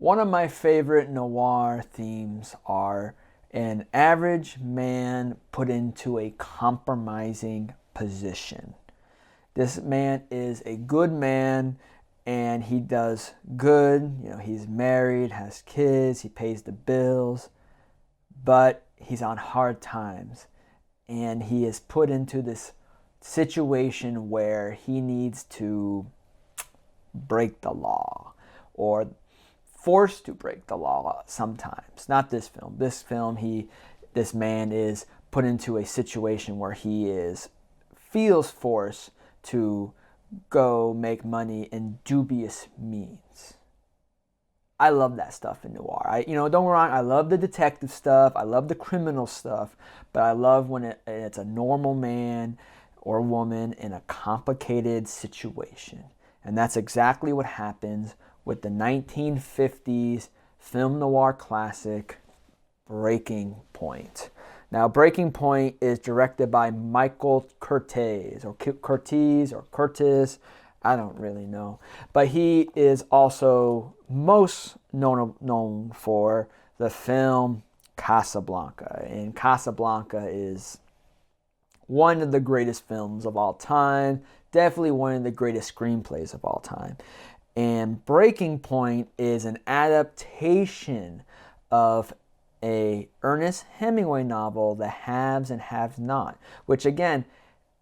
One of my favorite noir themes are an average man put into a compromising position. This man is a good man and he does good. He's married, has kids, he pays the bills, but he's on hard times and he is put into this situation where he needs to break the law or forced to break the law sometimes. Not this film. This man is put into a situation where feels forced to go make money in dubious means. I love that stuff in noir. Don't get me wrong, I love the detective stuff, I love the criminal stuff, but I love when it's a normal man or woman in a complicated situation. And that's exactly what happens with the 1950s film noir classic Breaking Point. Now, Breaking Point is directed by Michael Curtiz, or Curtiz. I don't really know. But he is also most known for the film Casablanca. And Casablanca is one of the greatest films of all time. Definitely one of the greatest screenplays of all time. And Breaking Point is an adaptation of a Ernest Hemingway novel, The Haves and Have Not, which again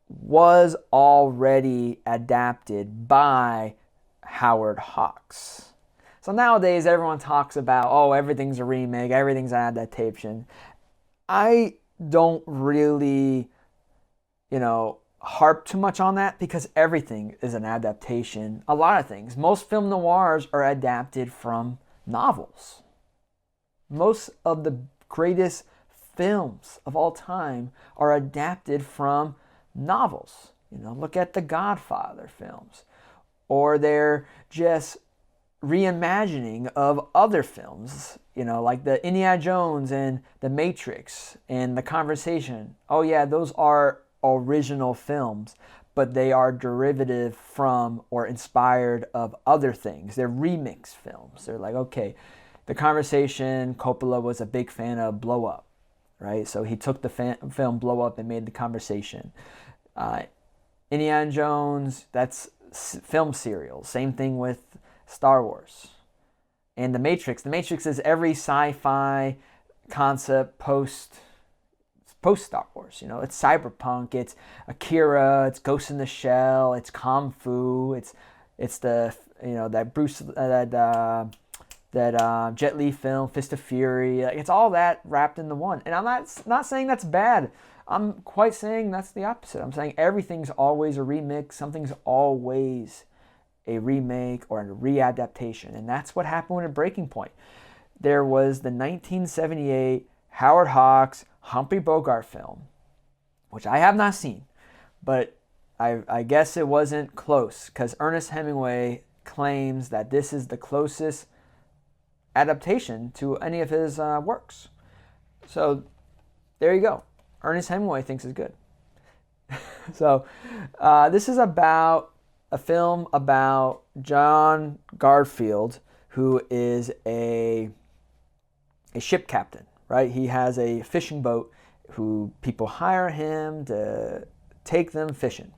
was already adapted by Howard Hawks. So nowadays everyone talks about, oh, everything's a remake, everything's an adaptation. I don't really, harp too much on that because everything is an adaptation. A lot of things. Most film noirs are adapted from novels. Most of the greatest films of all time are adapted from novels. Look at the Godfather films. Or they're just reimagining of other films, like the Indiana Jones and the Matrix and The Conversation. Oh yeah, those are original films, but they are derivative from or inspired of other things. They're remix films. They're like, okay, The Conversation, Coppola was a big fan of Blow Up, right? So he took the film Blow Up and made The Conversation. Indiana Jones, that's film serials. Same thing with Star Wars. And The Matrix. The Matrix is every sci-fi concept post Star Wars. It's cyberpunk, it's Akira, it's Ghost in the Shell, it's Kung Fu, it's the that Bruce that Jet Li film, Fist of Fury. It's all that wrapped into one. And I'm not saying that's bad. I'm quite saying that's the opposite. I'm saying everything's always a remix. Something's always a remake or a readaptation. And that's what happened with Breaking Point. There was the 1978 Howard Hawks Humphrey Bogart film, which I have not seen, but I guess it wasn't close because Ernest Hemingway claims that this is the closest adaptation to any of his works. So there you go. Ernest Hemingway thinks it's good. So this is about a film about John Garfield, who is a ship captain, right? He has a fishing boat who people hire him to take them fishing.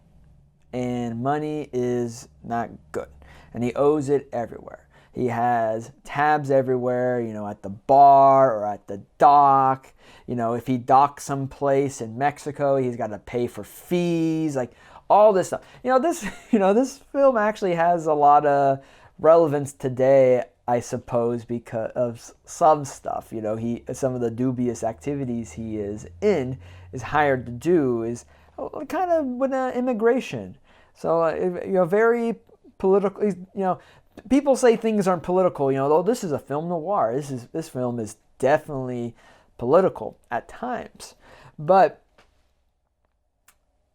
And money is not good. And he owes it everywhere. He has tabs everywhere, at the bar or at the dock. If he docks someplace in Mexico, he's got to pay for fees, like all this stuff. This film actually has a lot of relevance today, I suppose, because of some stuff. Some of the dubious activities he is hired to do is kind of with immigration. So very political. People say things aren't political. Though this is a film noir. This film is definitely political at times, but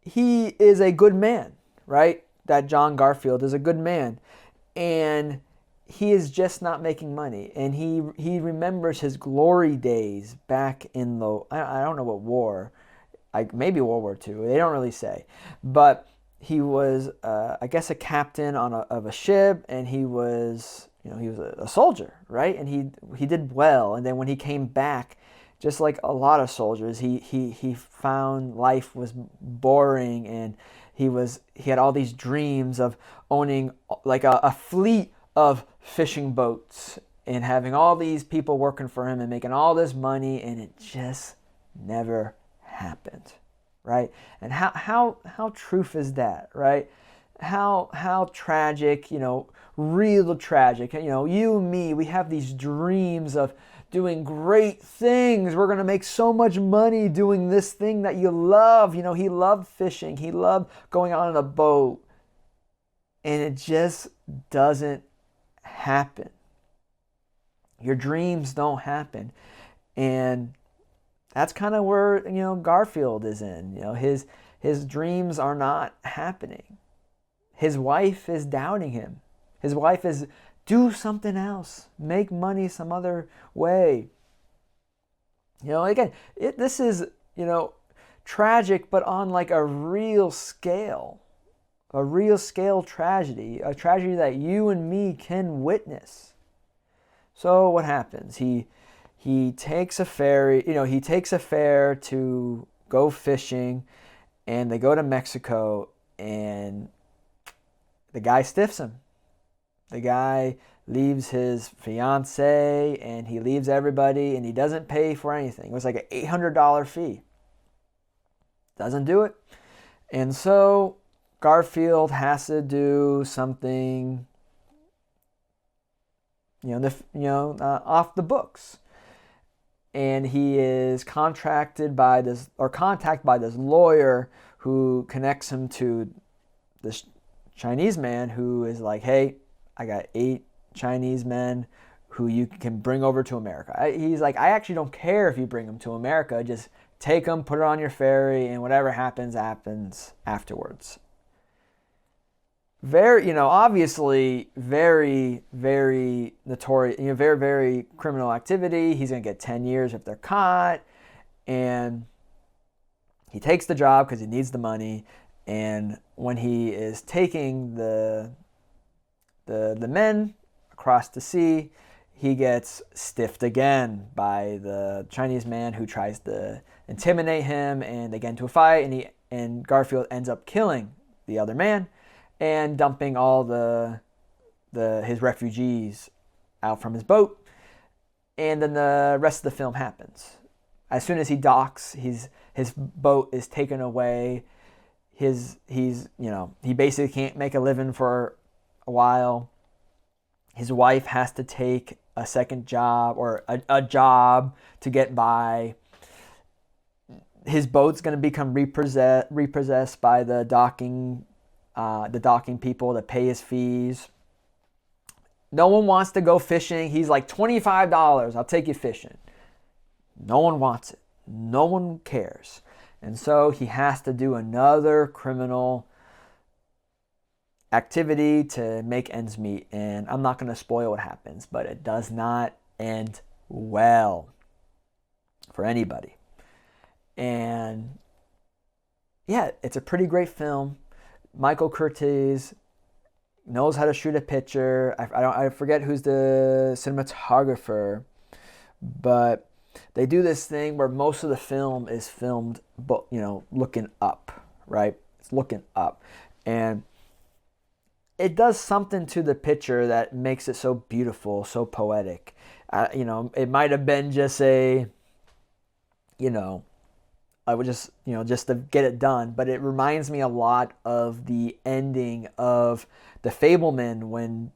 he is a good man, right? That John Garfield is a good man, and he is just not making money. And he remembers his glory days back in the, I don't know what war, like maybe World War II. They don't really say, but he was, I guess, a captain of a ship, and he was, he was a soldier, right? And he did well. And then when he came back, just like a lot of soldiers, he found life was boring, and he had all these dreams of owning like a fleet of fishing boats and having all these people working for him and making all this money, and it just never happened, right? And how truth is that, right? How tragic, real tragic. You and me, we have these dreams of doing great things. We're going to make so much money doing this thing that you love. He loved fishing. He loved going out on a boat. And it just doesn't happen. Your dreams don't happen. And that's kind of where, Garfield is in. His dreams are not happening. His wife is doubting him. His wife is, do something else. Make money some other way. Again, this is, tragic, but on like a real scale. A real scale tragedy. A tragedy that you and me can witness. So what happens? He takes a ferry, he takes a fare to go fishing, and they go to Mexico, and the guy stiffs him. The guy leaves his fiance, and he leaves everybody, and he doesn't pay for anything. It was like an $800 fee. Doesn't do it. And so Garfield has to do something, off the books. And he is contacted by this lawyer who connects him to this Chinese man who is like, hey, I got 8 Chinese men who you can bring over to America. He's like, I actually don't care if you bring them to America. Just take them, put it on your ferry, and whatever happens afterwards. Very, obviously very, very notorious, very, very criminal activity. He's going to get 10 years if they're caught. And he takes the job because he needs the money. And when he is taking the men across the sea, he gets stiffed again by the Chinese man who tries to intimidate him, and they get into a fight, and Garfield ends up killing the other man and dumping all his refugees out from his boat. And then the rest of the film happens. As soon as he docks, his boat is taken away. He basically can't make a living for a while. His wife has to take a second job or a job to get by. His boat's going to become repossessed by the docking people that pay his fees. No one wants to go fishing. He's like, $25, I'll take you fishing. No one wants it. No one cares. And so he has to do another criminal activity to make ends meet. And I'm not going to spoil what happens, but it does not end well for anybody. And yeah, it's a pretty great film. Michael Curtiz knows how to shoot a picture. I forget who's the cinematographer, but they do this thing where most of the film is filmed, looking up, right? It's looking up, and it does something to the picture that makes it so beautiful, so poetic. It might have been just I would just to get it done. But it reminds me a lot of the ending of The Fabelman when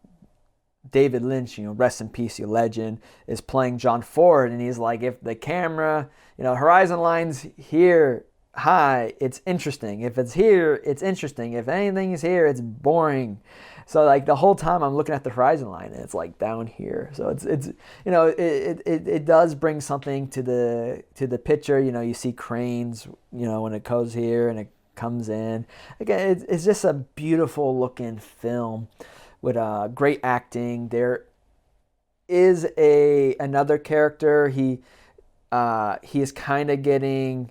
David Lynch, rest in peace, your legend, is playing John Ford. And he's like, if the camera, horizon line's here high, it's interesting. If it's here, it's interesting. If anything is here, it's boring. So like the whole time I'm looking at the horizon line and it's like down here. So it's it does bring something to the picture. You see cranes, when it goes here and it comes in. Again, it's just a beautiful looking film with great acting. There is another character. He is kind of getting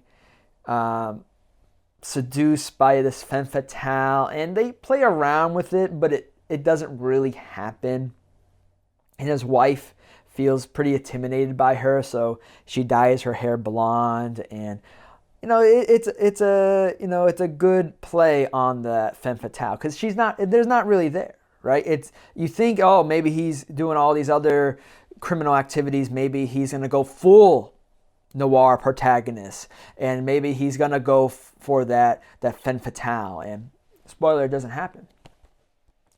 seduced by this femme fatale, and they play around with it, but it doesn't really happen. And his wife feels pretty intimidated by her, so she dyes her hair blonde. And it's a good play on the femme fatale, because there's not really there, right? It's, you think, oh, maybe he's doing all these other criminal activities, maybe he's gonna go full noir protagonist, and maybe he's gonna go for that femme fatale. And spoiler, it doesn't happen.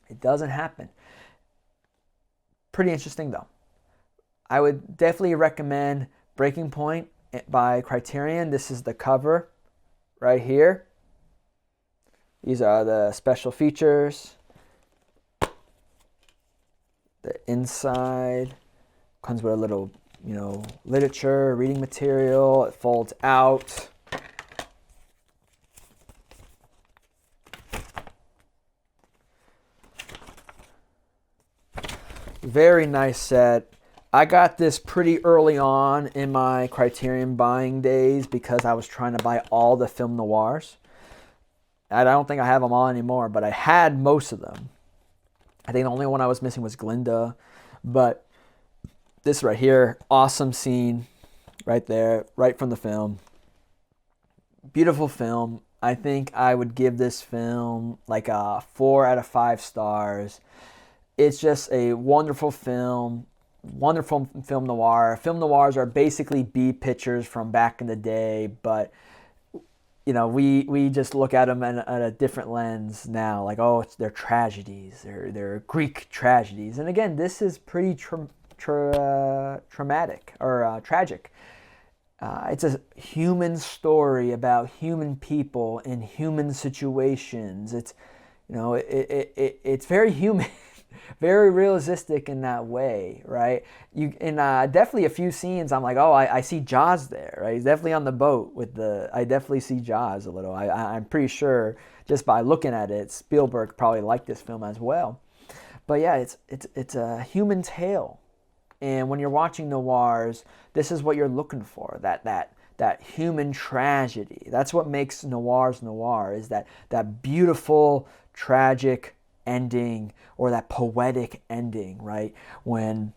It doesn't happen. Pretty interesting though. I would definitely recommend Breaking Point by Criterion. This is the cover right here. These are the special features. The inside comes with a little, literature, reading material. It folds out. Very nice set. I got this pretty early on in my Criterion buying days because I was trying to buy all the film noirs. I don't think I have them all anymore, but I had most of them. I think the only one I was missing was Glinda. But this right here, awesome scene right there, right from the film. Beautiful film. I think I would give this film like a 4 out of 5 stars. It's just a wonderful film. Wonderful film noir. Film noirs are basically B pictures from back in the day, but we just look at them at a different lens now. Like, oh, they're tragedies. They're Greek tragedies. And again, this is pretty traumatic or tragic. It's a human story about human people in human situations. It's it's very human. Very realistic in that way, right? Definitely a few scenes I'm like, oh, I see Jaws there, right? He's definitely on the boat I definitely see Jaws a little. I'm pretty sure just by looking at it, Spielberg probably liked this film as well. But yeah, it's a human tale. And when you're watching noirs, this is what you're looking for, that human tragedy. That's what makes noirs noir, is that beautiful, tragic ending, or that poetic ending, right? When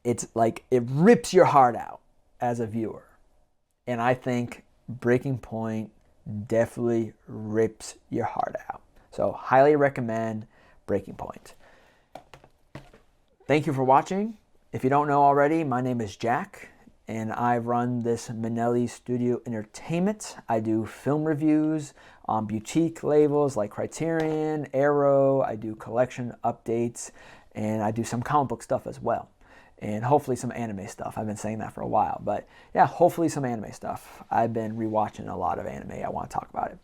it's like it rips your heart out as a viewer. And I think Breaking Point definitely rips your heart out. So highly recommend Breaking Point. Thank you for watching. If you don't know already, my name is Jack, and I run this Minnelli Studio Entertainment. I do film reviews on boutique labels like Criterion, Arrow. I do collection updates, and I do some comic book stuff as well. And hopefully some anime stuff. I've been saying that for a while, but yeah, hopefully some anime stuff. I've been rewatching a lot of anime. I want to talk about it.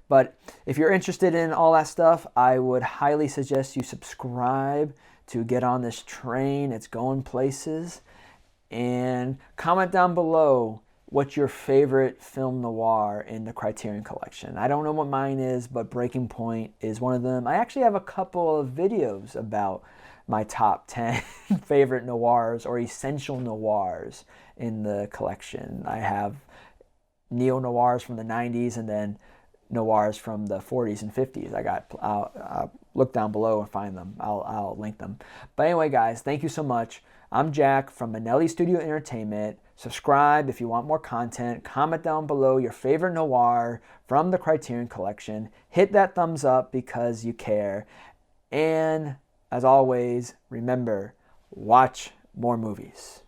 But if you're interested in all that stuff, I would highly suggest you subscribe to get on this train. It's going places. And comment down below what's your favorite film noir in the Criterion collection. I don't know what mine is, but Breaking Point is one of them. I actually have a couple of videos about my top 10 favorite noirs or essential noirs in the collection. I have neo-noirs from the 90s and then noirs from the 40s and 50s. I'll look down below and find them. I'll link them. But anyway, guys, thank you so much. I'm Jack from Minnelli Studio Entertainment. Subscribe if you want more content. Comment down below your favorite noir from the Criterion collection. Hit that thumbs up because you care. And as always, remember, watch more movies.